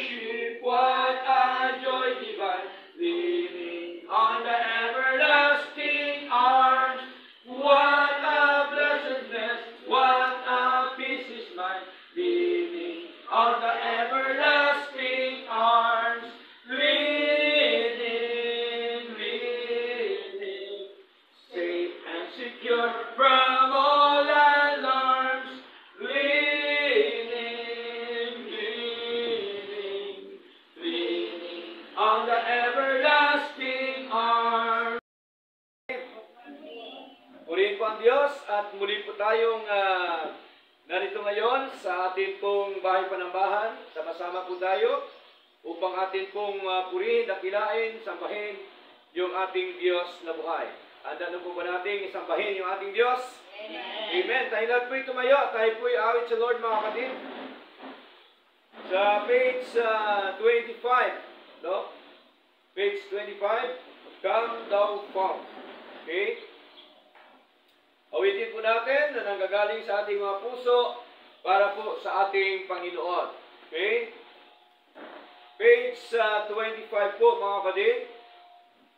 worship, what a joy divine, leaning on the everlasting arms. What a blessedness, what a peace is mine, leaning on the everlasting arms. Leaning, leaning, safe and secure from all alarms. Leaning, leaning, leaning on the everlasting arms. Purihin po ang Diyos at muli po tayong narito ngayon sa ating pong bahay panambahan. Sama-sama po tayo upang atin pong purihin, dakilain, sambahin yung ating Diyos na buhay. Handa na po ba natin isambahin yung ating Diyos? Amen. Amen. Tayo lahat po'y tumayo. Tayo po'y awit sa Lord, mga kapatid. Sa page 25, no? Page 25, Come Thou Fount. Okay? Awitin po natin na nanggagaling sa ating mga puso para po sa ating Panginoon. Okay? Page 25 po, mga kapatid.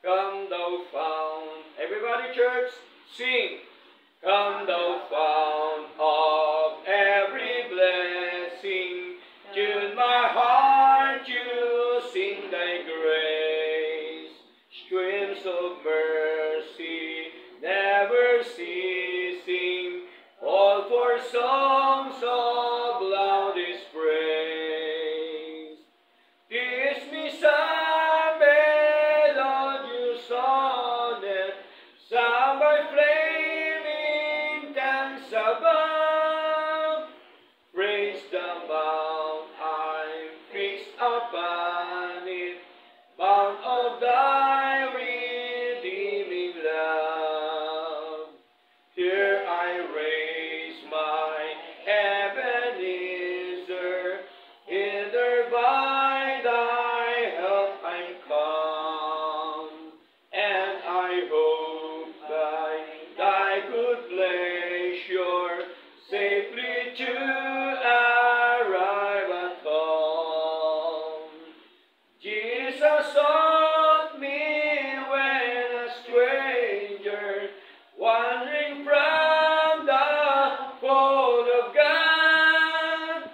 Come Thou Fount. Everybody, church, sing. Come Thou Fount of every blessing. Tune my heart to sing Thy grace. Streams of mercy never ceasing, all for songs of loudest praise. Teach me some melodious sonnet, sung by flaming tongues above. Praise the mount I'm fixed upon it, bound of Thy redeeming love. Here I raise my Ebenezer, hither by Thy help I'm come, and I hope Thy good pleasure safely to arrive at home. Jesus sought me when a stranger, wandering from the fold of God.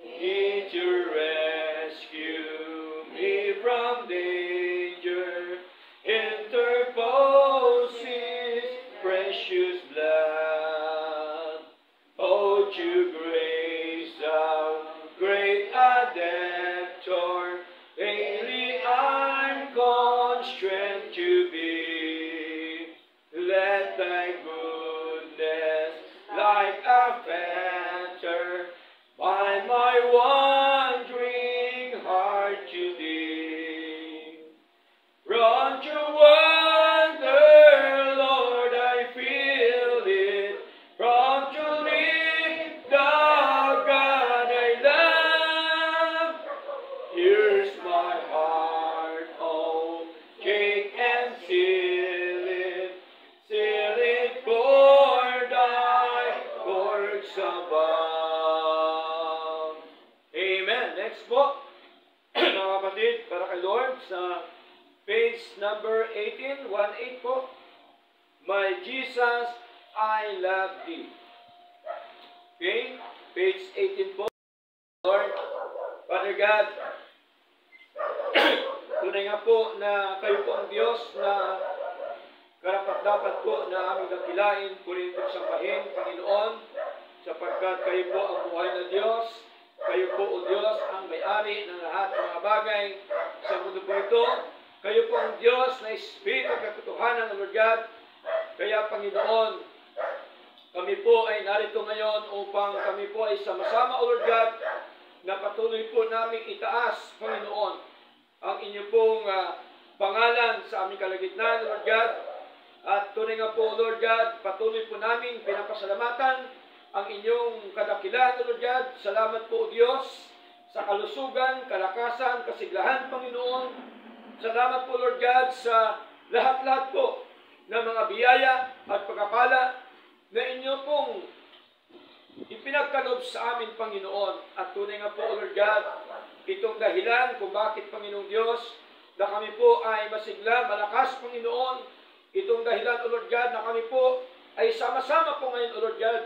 He to rescue me from danger, interpose His precious blood. Oh, to grace Thou great Adapter, daily I'm constrained to be. Let Thy goodness, like a fetter, bind my wandering heart to Thee. Run to wonder, Lord, I feel it. Prompt to leap, Thou God I love. Here's my heart, oh, take and seal it for Thy works above. Amen. Next po, mga kapatid, para kay Lord, sa page number 18, 1-8 po. My Jesus, I love Thee. Okay? Page 18 po. Lord, Father God, tunay nga po na kayo po ang Diyos na karapat-dapat po na aming dakilain, purihin po sambahin, Panginoon, sapagkat kayo po ang buhay na Diyos. Kayo po, O Diyos, ang may-ari ng lahat ng mga bagay sa mundo po ito. Kayo po ang Diyos na Espiritu at katotohanan ng Lord God. Kaya, Panginoon, kami po ay narito ngayon upang kami po ay sama-sama, O Lord God, na patuloy po namin itaas, Panginoon, ang inyong pong pangalan sa aming kalagitnaan, Lord God. At tunay nga po, Lord God, patuloy po namin pinapasalamatan ang inyong kadakilan, Lord God. Salamat po, Diyos, sa kalusugan, kalakasan, kasiglahan, Panginoon. Salamat po, Lord God, sa lahat-lahat po ng mga biyaya at pagkapala na inyo pong ipinagkalob sa amin, Panginoon. At tunay nga po, Lord God, itong dahilan kung bakit, Panginoong Diyos, na kami po ay masigla, malakas, Panginoon. Itong dahilan, O Lord God, na kami po ay sama-sama po ngayon, O Lord God,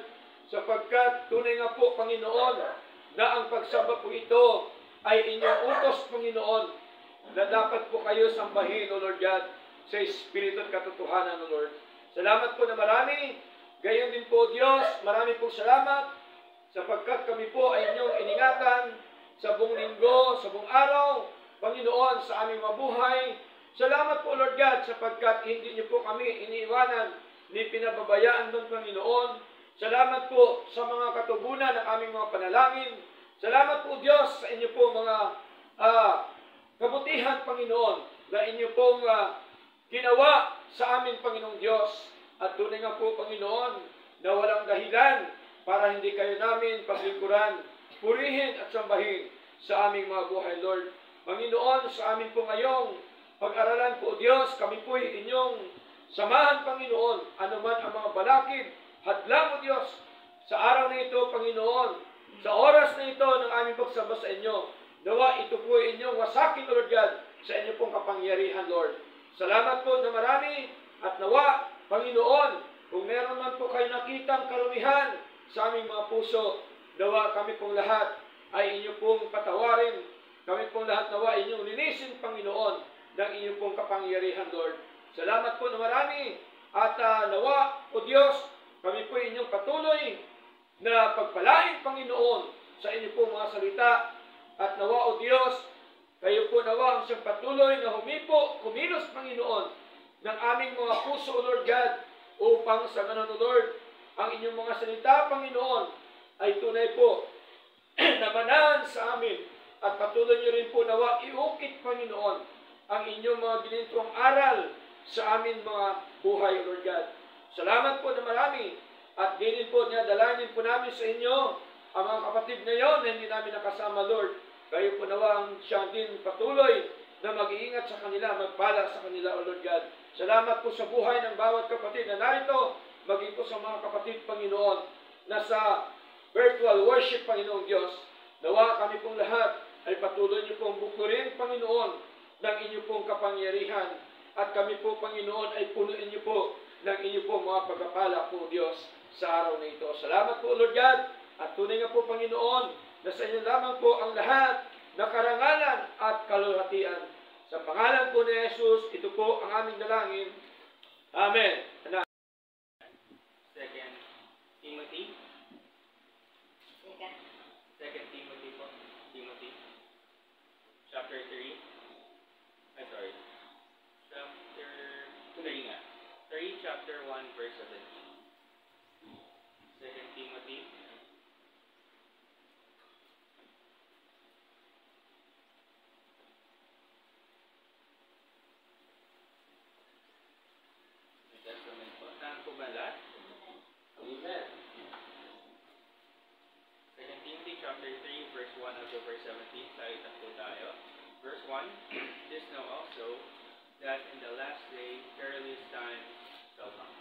sapagkat tunay nga po, Panginoon, na ang pagsamba po ito ay inyong utos, Panginoon, na dapat po kayo sambahin, O Lord God, sa Espiritu at katotohanan, O Lord. Salamat po na marami. Gayon din po, Diyos, marami pong salamat sapagkat kami po ay inyong iningatan sa buong linggo, sa buong araw, Panginoon, sa aming mabuhay. Salamat po, Lord God, sapagkat hindi niyo po kami iniiwanan ni pinababayaan ng Panginoon. Salamat po sa mga katugunan ng aming mga panalangin. Salamat po, Diyos, sa inyo po mga kabutihan, Panginoon, na inyo pong ginawa sa amin, Panginoong Diyos. At tunay nga po, Panginoon, na walang dahilan para hindi kayo namin paglingkuran, purihin at sambahin sa aming mga buhay, Lord. Panginoon, sa amin po ngayong pag-aralan po, Diyos, kami po'y inyong samahan, Panginoon, anuman ang mga balakid, hadlang mo, Diyos, sa araw na ito, Panginoon, sa oras na ito ng aming pagsamba sa inyo, nawa ito po inyong wasakin, Lord God, sa inyo pong kapangyarihan, Lord. Salamat po na marami at nawa, Panginoon, kung meron man po kayo nakitang karumihan sa aming mga puso, nawa kami pong lahat ay inyo pong patawarin. Kami pong lahat nawa inyong linisin, Panginoon, ng inyong pong kapangyarihan, Lord. Salamat po na marami at nawa, O Diyos, kami po inyong patuloy na pagpalain, Panginoon, sa inyo pong mga salita. At nawa, O Diyos, kayo po nawa ang siyang patuloy na kumilos, Panginoon, ng aming mga puso, O Lord God, upang sa ganon, O Lord, ang inyong mga salita, Panginoon, ay tunay po na manahan sa amin. At patuloy niyo rin po nawa iukit, Panginoon, ang inyong mga ginintong aral sa amin mga buhay, O Lord God. Salamat po na marami. At ganyan po, dalangin po namin sa inyo ang mga kapatid na yon na hindi namin nakasama, Lord. Kayo po nawa ang siya din patuloy na mag-iingat sa kanila, magpala sa kanila, O Lord God. Salamat po sa buhay ng bawat kapatid na narito, maging po sa mga kapatid, Panginoon, na sa virtual worship, Panginoong Diyos. Nawa kami pong lahat ay patuloy niyo pong bukurin, Panginoon, ng inyo pong kapangyarihan. At kami po, Panginoon, ay punuin niyo po ng inyo pong mga pagpapala po, Diyos, sa araw na ito. Salamat po, Lord God. At tunay nga po, Panginoon, na sa inyo lamang po ang lahat na karangalan at kalulhatian. Sa pangalan po ni Jesus, ito po ang aming dalangin. Amen. Second Timothy. Second Timothy po. Timothy. Chapter 3. Chapter 3 nga. 3, chapter 1, verse 17. Second Timothy. Testament po. Saan po ba lahat? Amen. Second Timothy chapter 3, verse 1 up to verse 17. Salitan po tayo. Verse 1. This know also, that in the last day perilous times shall come.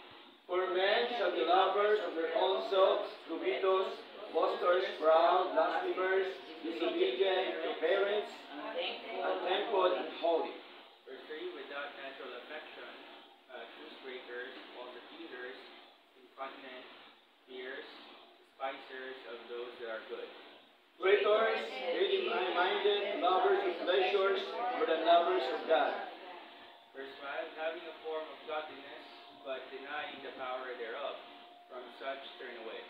For men shall be lovers of their own selves, covetous, boasters, proud, blasphemers, disobedient to parents, untempered, and unholy. Verse 3, without natural affection, truce breakers, false accusers, incontinent, fierce, despisers of those that are good. Traitors, vain-minded, lovers of pleasures, more than lovers of God. Verse 5, having a form of godliness, but denying the power thereof, from such turn away.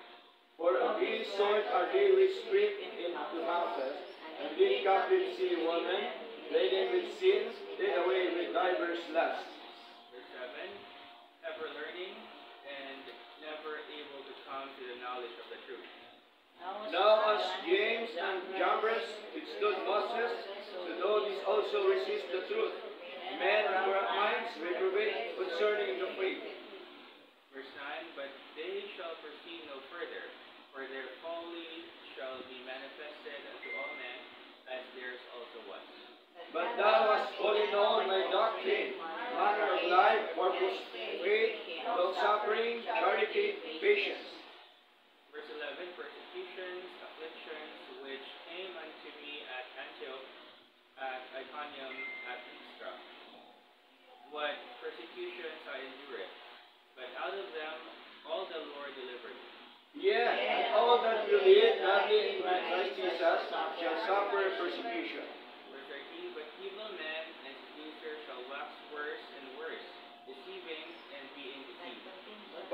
For of these sort are they which creep into houses, and lead captive silly women, laden with sins, led away with divers lusts. Verse 7, ever learning, and never able to come to the knowledge of the truth. Now as James and Jambres withstood Moses, so though these also resist the truth, men of corrupt minds reprobate concerning the faith. Verse 9, but they shall proceed no further, for their folly shall be manifested unto all men, as theirs also was. But thou hast fully known my doctrine, manner of life, purpose, faith, long-suffering, charity, patience. Verse 11, persecutions, afflictions, which came unto me at Antioch what persecutions I endured. But out of them all the Lord delivered me. Yeah, and all that believe godly in Christ Jesus shall suffer persecution. Verse 13, but evil men and seducers shall wax worse and worse, deceiving and being deceived.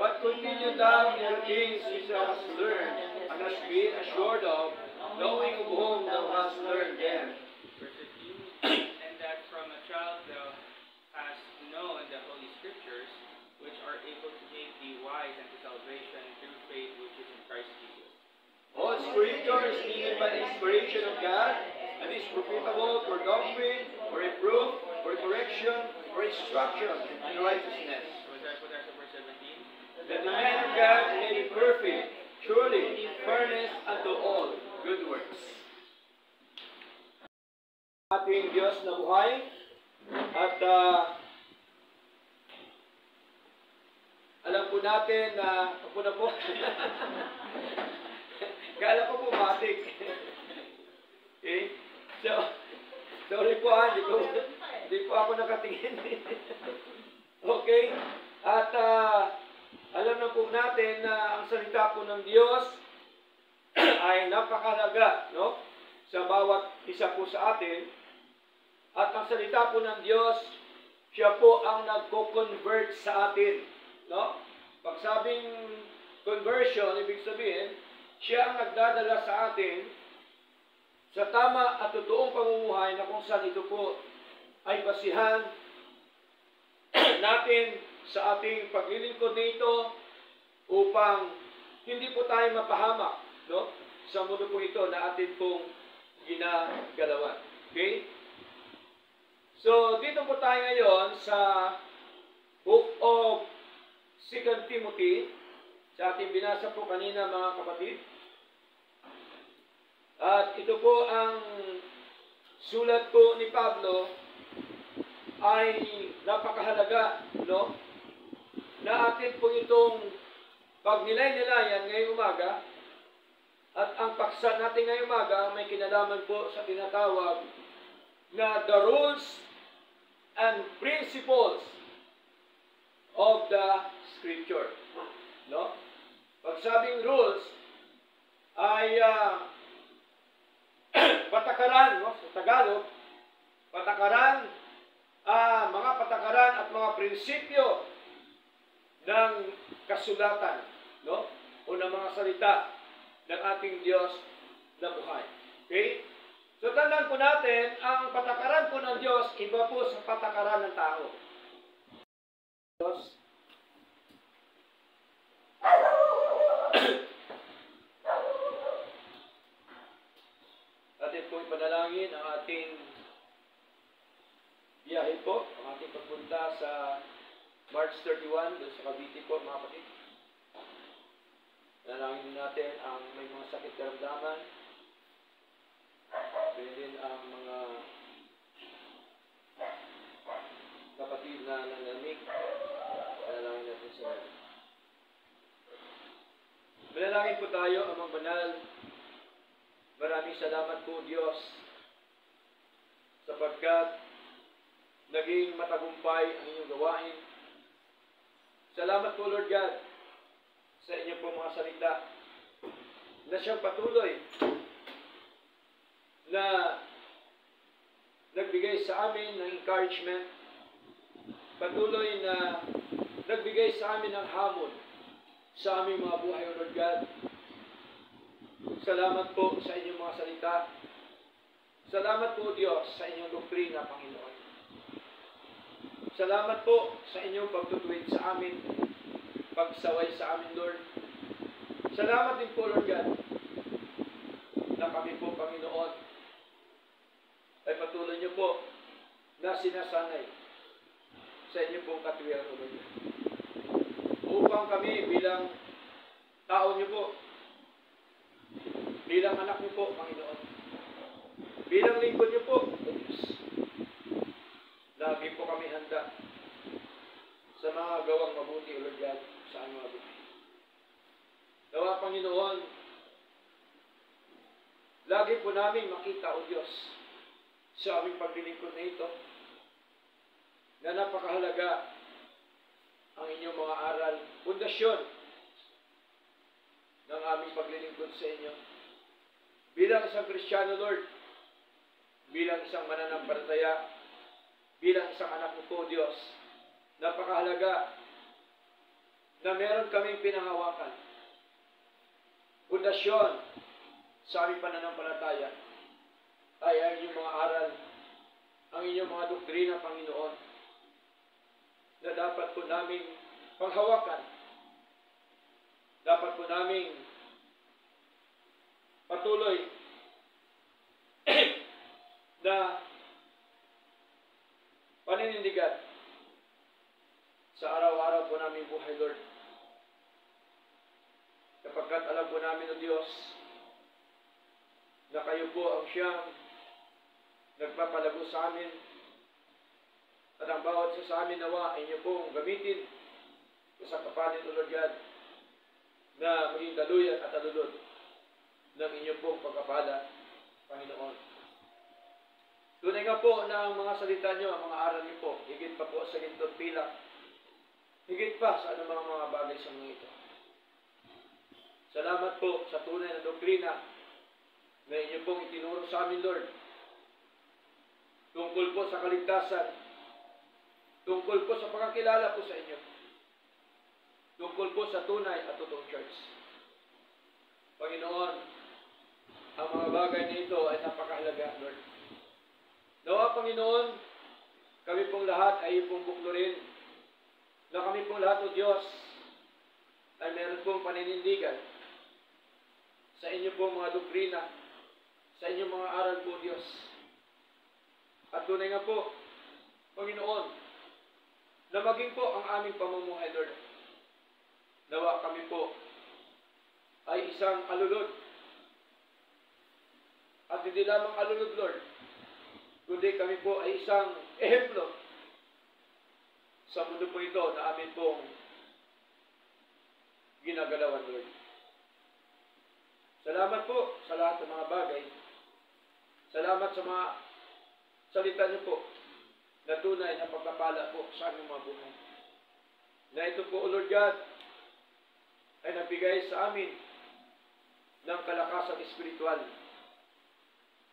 But continue thou in the things which thou hast learned, and hast been assured of, knowing of whom thou hast learned them. Verse 15, and that from a child thou hast known the Holy Scriptures, which are able to make thee wise unto salvation through faith which is in Christ Jesus. All Scripture is given by the inspiration of God, and is profitable for doctrine, for reproof, for correction, for instruction in righteousness. So put that to verse 17. That the man of God may be perfect, truly furnished unto all good works. Ating Diyos na buhay, at alam po natin na ako na po. Kala ko po matik. Okay? So, sorry po hindi po ako nakatingin. Okay? At alam na po natin na ang salita po ng Diyos ay napakahalaga, no? Sa bawat isa po sa atin. At ang salita po ng Diyos, siya po ang nagko-convert sa atin, no? Pag sabing conversion, ibig sabihin, siya ang nagdadala sa atin sa tama at totoong pamumuhay na kung saan ito po ay basihan natin sa ating paglilingkod nito upang hindi po tayo mapahamak, no? Sa mundo po ito na atin pong ginagalawan. Okay? So, dito po tayo ngayon sa Book of 2 Timothy, sa ating binasa po kanina mga kapatid. At ito po ang sulat po ni Pablo ay napakahalaga, no? Na atin po itong pagnilay-nilayan ngayong umaga. At ang paksa natin ngayong umaga may kinalaman po sa tinatawag na the rules and principles of the Scripture. No? Pag sabing rules ay patakaran, no? Sa Tagalog, patakaran, mga patakaran at mga prinsipyo ng kasulatan, no? O ng mga salita ng ating Diyos na buhay. Okay? So, tandaan po natin, ang patakaran po ng Diyos, iba po sa patakaran ng tao. Diyos. Atin po ipanalangin ang ating biyahe po, ang ating pagpunta sa March 31, doon sa Cavite po, mga kapatid. Panalangin natin ang may mga sakit karamdaman, din ang mga kapatid na nanlamig. Panalangin natin sila. Manalangin po tayo, Amang Banal. Maraming salamat po, Diyos, sapagkat naging matagumpay ang inyong gawain. Salamat po, Lord God, sa inyong po mga salita na siyang patuloy na nagbigay sa amin ng encouragement, patuloy na nagbigay sa amin ng hamon sa aming mga buhay, O Lord God. Salamat po sa inyong mga salita. Salamat po, Diyos, sa inyong doktrina, Panginoon. Salamat po sa inyong pagtutuwid sa amin, pagsaway sa amin, Lord. Salamat din po, Lord God, na kami po, Panginoon, ay patuloy niyo po na sinasanay sa inyo pong katuwiran, O Lord. Upang kami bilang tao niyo po, bilang anak niyo po, Panginoon, bilang lingkod niyo po, O Diyos, lagi po kami handa sa mga gawang mabuti, O Lord God, sa aming mga buhay. Nawa, Panginoon, lagi po namin makita, O Diyos, sa aming paglilingkod na ito, na napakahalaga ang inyong mga aral, pundasyon ng aming paglilingkod sa inyo. Bilang isang Kristiyano, Lord, bilang isang mananampalataya, bilang isang anak mo po, Diyos, napakahalaga na meron kaming pinahawakan. Pundasyon sa aming pananampalataya ay ang inyong mga aral, ang inyong mga doktrina, Panginoon, na dapat po naming panghawakan. Dapat po naming patuloy na paninindigan sa araw-araw po naming buhay, Lord. Sapagkat alam po namin, O Diyos, na kayo po ang siyang nagpapalago sa amin at ang bawat isa sa amin nawa ay inyo pong gamitin sa kapalit, O Lord God, na maging daluyan at alulod ng inyong pong pagkapala, Panginoon. Tunay nga po na ang mga salita nyo, ang mga aral nyo po, higit pa po sa ginto at pilak, higit pa sa anumang mga bagay sa mga ito. Salamat po sa tunay na doktrina na inyo pong itinuro sa amin, Lord, tungkol po sa kaligtasan, tungkol po sa pagkakilala po sa inyo, tungkol po sa tunay at totoong church. Panginoon, ang mga bagay na ito ay napakahalaga, Lord. Nawa, Panginoon, kami pong lahat ay ipong buklurin na kami pong lahat, O Diyos, ay meron pong paninindigan sa inyo pong mga doktrina, sa inyong mga aral po, Diyos. At tunay nga po, Panginoon, na maging po ang aming pamumuhay, Lord. Nawa kami po ay isang alulod. At hindi lamang alulod, Lord, kundi kami po ay isang ehemplo sa mundo po ito na amin pong ginagalawan, Lord. Salamat po sa lahat ng mga bagay. Salamat sa mga salita niyo po na tunay na pagpapala po sa aming mga buhay. Na ito po, O Lord God, ay nabigay sa amin ng kalakasan espiritual.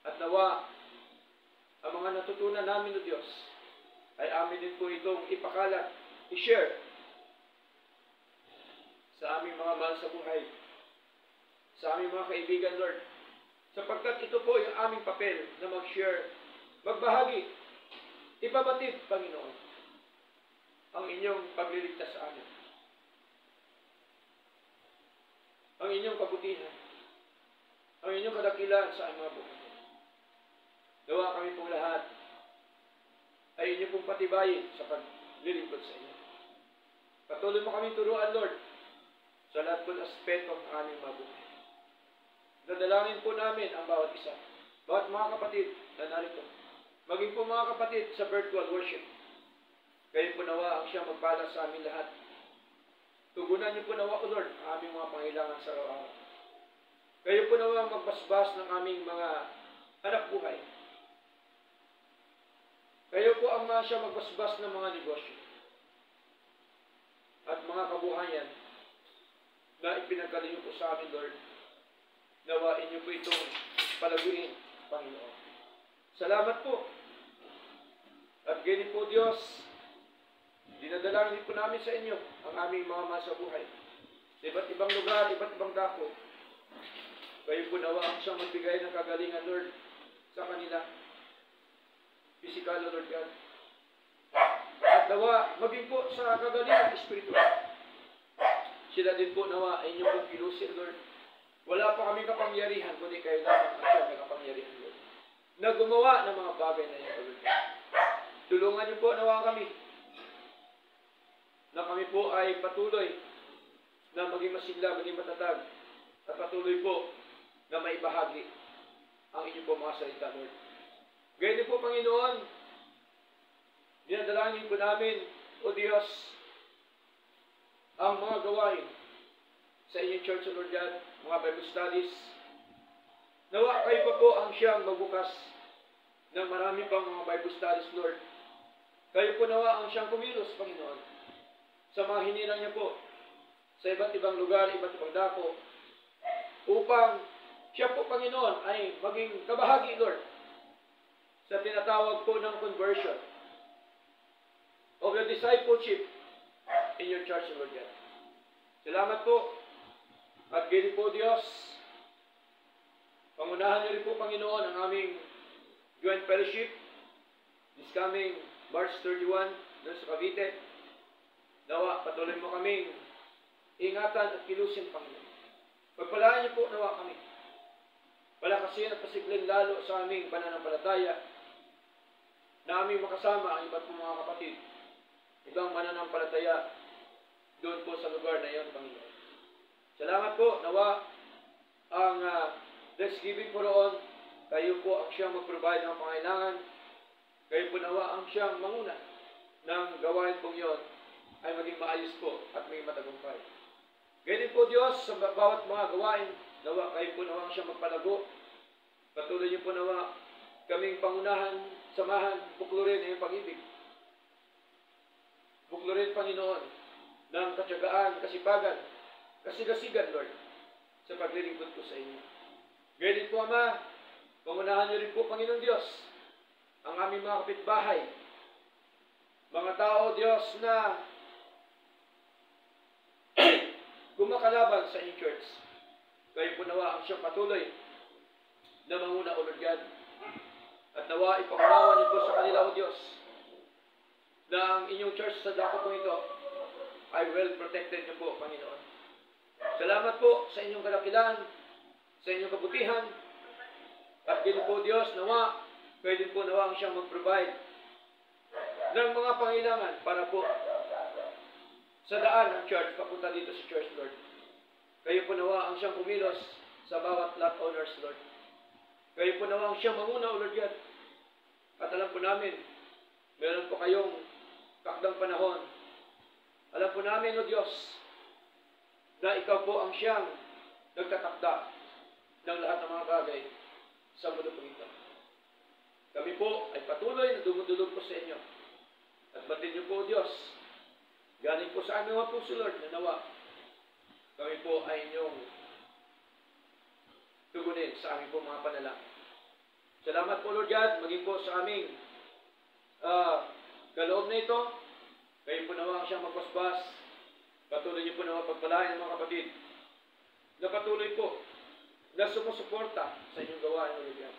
At nawa, ang mga natutunan namin, O Diyos, ay amin din po itong ipakalat, i-share sa aming mga mahal sa buhay, sa aming mga kaibigan, Lord. Sapagkat ito po yung aming papel na mag-share, magbahagi, ipabatid, Panginoon, ang inyong pagliligtas sa amin. Ang inyong kabutihan, ang inyong kadakilaan sa aming mga buhay. Nawa kami pong lahat ay inyo pong patibayin sa paglilingkod sa inyo. Patuloy mo kami turuan, Lord, sa lahat pong aspeto ng aming mga buhay. Dadalangin po namin ang bawat isa, bawat mga kapatid na narito, maging po mga kapatid sa virtual worship. Kayo po nawa ang siyang magpala sa amin lahat. Tugunan niyo po nawa, O Lord, ang aming mga pangailangan sa araw-araw. Kayo po nawa ang magbasbas ng aming mga anak buhay. Kayo po ang siya magbasbas ng mga negosyo at mga kabuhayan na ipinagkaloob po sa amin, Lord. Nawain niyo po itong palaguin, Panginoon. Salamat po. At ganyan po, Diyos, dinadalangin po namin sa inyo ang aming mga mahal sa buhay. Sa iba't ibang lugar, iba't ibang dako. Kayo po nawa ang siyang magbigay ng kagalingan, Lord, sa kanila. Physical, Lord God. At nawa, maging po sa kagalingan espiritual. Sila din po nawa ay inyong pong kilusin, Lord. Wala pa kami kapangyarihan, kundi kayo lamang ang siyang may kapangyarihan, Lord, na gumawa ng mga bagay na iyon, Lord. Tulungan niyo po nawa kami na kami po ay patuloy na maging masigla, maging matatag, at patuloy po na maibahagi ang inyong po mga salita, Lord. Ganyan po, Panginoon, dinadalangin po namin, O Diyos, ang mga gawain sa inyong church, O Lord God, mga Bible studies. Nawa kayo pa po ang siyang magbukas ng marami pang mga Bible studies, Lord. Kayo po nawa ang siyang kumilos, Panginoon, sa mga hinirang niya po, sa iba't ibang lugar, iba't ibang dako, upang siya po, Panginoon, ay maging kabahagi, Lord, sa tinatawag po ng conversion of the discipleship in your church, Lord God. Salamat po. At gini po, Diyos, pangunahan niyo rin po, Panginoon, ang aming joint fellowship this coming March 31 doon sa Cavite. Nawa, patuloy mo kaming ingatan at kilusin, Panginoon. Pagpalaan niyo po, nawa kami. Palakasin at pasiklin lalo sa aming pananampalataya na aming makasama ang iba't mga kapatid, ibang mananampalataya doon po sa lugar na iyon, Panginoon. Salamat po, nawa ang Thanksgiving po roon, kayo po ang siyang mag-provide ng pangailangan, kayo po nawa ang siyang manguna ng gawain pong iyon ay maging maayos po at may matagumpay. Ganyan po, Diyos, sa bawat mga gawain, nawa kayo po nawa ang siyang magpalago. Patuloy niyo po nawa kaming pangunahan, samahan, buklurin ang iyong pag-ibig. Buklurin, Panginoon, ng katyagaan, kasipagan, kasigasigan, Lord, sa paglilingkod ko sa inyo. Ganyan po, Ama, pangunahan niyo rin po, Panginoon Diyos, ang aming mga kapitbahay, mga tao, Diyos, na kumakalaban sa inyong church. Kayo po nawa ang siyang patuloy na manguna, O Lord God. At nawa ipakalawa niyo po sa kanila, O Diyos, na ang inyong church sa dako po ito ay well protected niyo po, Panginoon. Salamat po sa inyong kadakilan, sa inyong kabutihan, at din po, Diyos, nawa, kayo din po nawa ang siyang mag-provide ng mga pangailangan para po sa daan ng church, papunta dito sa church, Lord. Kayo po nawa ang siyang kumilos sa bawat lot owners, Lord. Kayo po nawa ang siyang manguna, O Lord God. At alam po namin, meron po kayong kakdang panahon. Alam po namin, O Diyos, na ikaw po ang siyang nagtatakda ng lahat ng mga bagay sa mundo po ito. Kami po ay patuloy na dumudulog po sa inyo. At batin niyo po, O Diyos, galing po sa aming mga puso, Lord, na nawa, kami po ay inyong tugunin sa aming po mga panalangin. Salamat po, Lord God, maging po sa aming kaloob na ito. Kayo po nawa ang siyang magpaspas. Patuloy niyo po nawa pagpalain ng mga kapatid na patuloy po na sumusuporta sa inyong gawain, Lord God.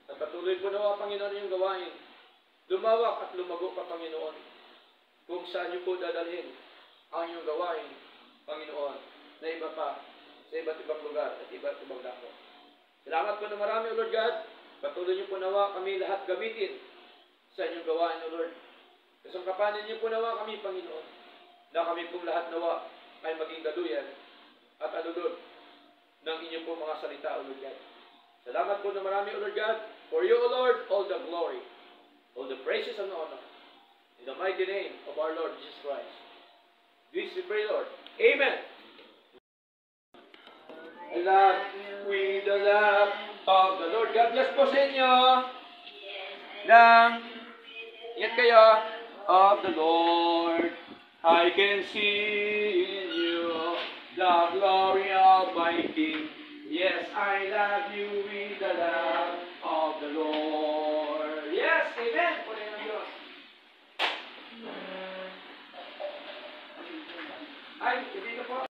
At patuloy po nawa, Panginoon, inyong gawain. Lumawak at lumago pa, Panginoon, kung saan niyo po dadalhin ang inyong gawain, Panginoon, na iba pa sa iba't ibang lugar at iba't ibang dako. Salamat po na marami, O Lord God. Patuloy niyo po nawa kami lahat gamitin sa inyong gawain, O Lord. Kasangkapanin niyo po nawa kami, Panginoon, na kami pong lahat nawa ay maging daluyan at alulod ng inyong po mga salita, O Lord God. Salamat po na marami, O Lord God. For you, O Lord, all the glory, all the praises and honor. In the mighty name of our Lord Jesus Christ. This we pray, Lord. Amen. Love with the love of the Lord. God bless po sa inyo. Ingat kayo. Of the Lord. I can see in you the glory of my King. Yes, I love you with the love of the Lord. Yes, amen. Puri ng Diyos. Ay, hindi na po.